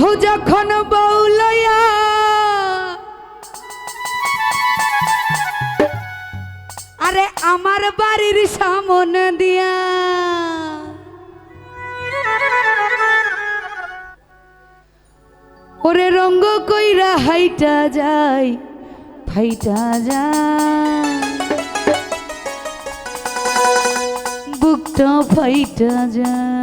বন্ধু যখন বউলয়া আরে আমার বাড়ির সামনে দিয়া ওরে রঙ্গ কইরা হাইটা যায় ফাইটা যায় বুকটা ফাইটা যায়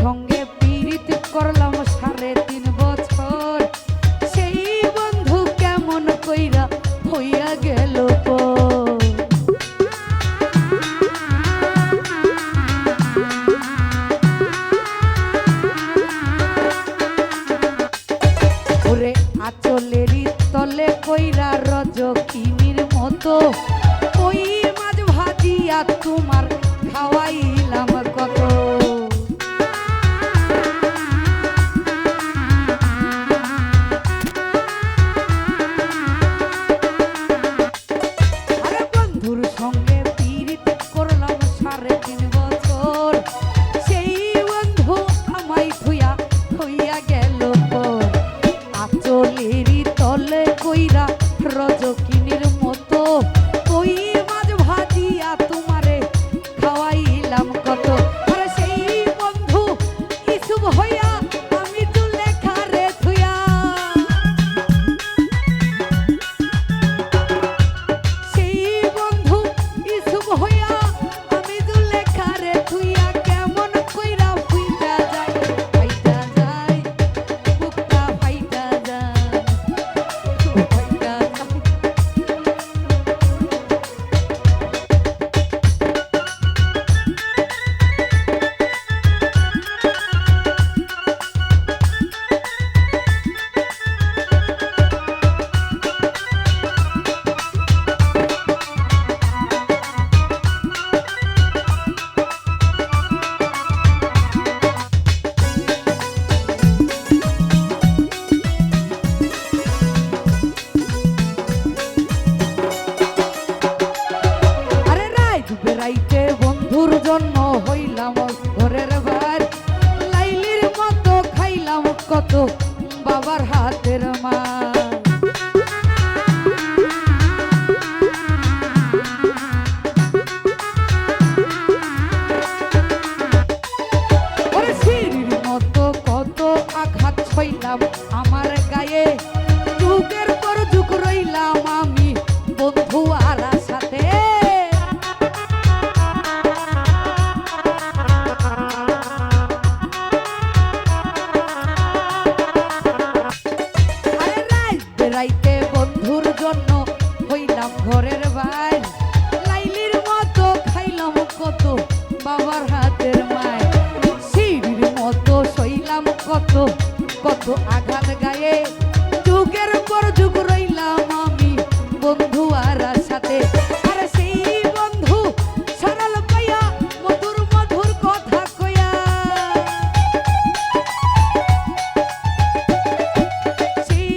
সঙ্গে পীড়িত করলাম 3.5 বছর সেই বন্ধু কেমন কইরা হইয়া গেল ওরে আঁচলেরই তলে কইরা রজকিনীর মতো ওই মাছ ভাজিয়া তোমার খাওয়াইলাম কত রজকিনীর মতো ওই মাছ ভাজিয়া তোমারে খাওয়াইলাম কত আর সেই বন্ধু ইসুব হইয়া আমি জুলেখা রে থুয়া সেই বন্ধু ইসুব হইয়া আমি জুলেখা রে থুয়া কেমন কইরা ফুইটা যায় ফাইটা যায় বুকটা ফাইটা যায় রাইতে বন্ধুর জন্য হইলাম ঘরের ভার লাইলির মতো খাইলাম কত বাবার হাতের মার ওরে সিঁড়ির মতো কত আঘাত ছইলাম আমার গায়ে যুগের পর যুগ রইলাম আমি বন্ধু আর সাথে রাইতে বন্ধুর জন্য হইলাম ঘরের বাইর লাইলির মতো খাইলাম কত বাবার হাতের মায় সিঁড়ির মতো সইলাম কত কত আঘাত গায়ে যুগের পর যুগ রইলাম আমি বন্ধু আর সাথে আর সেই বন্ধু সরল পাইয়া মধুর মধুর কথা কইয়া সেই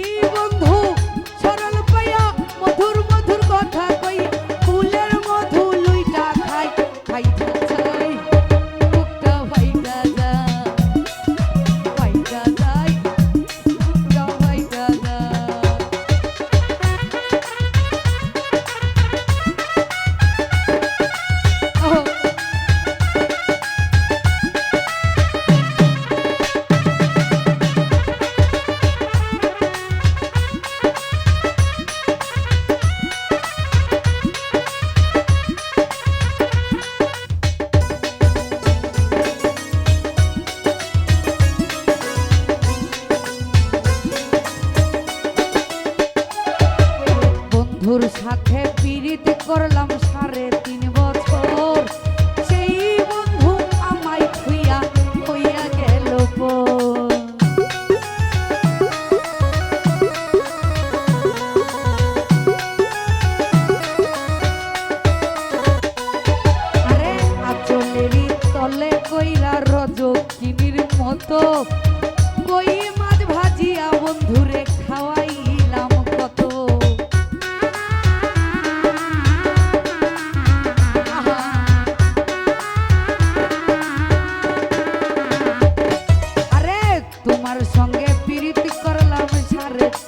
রে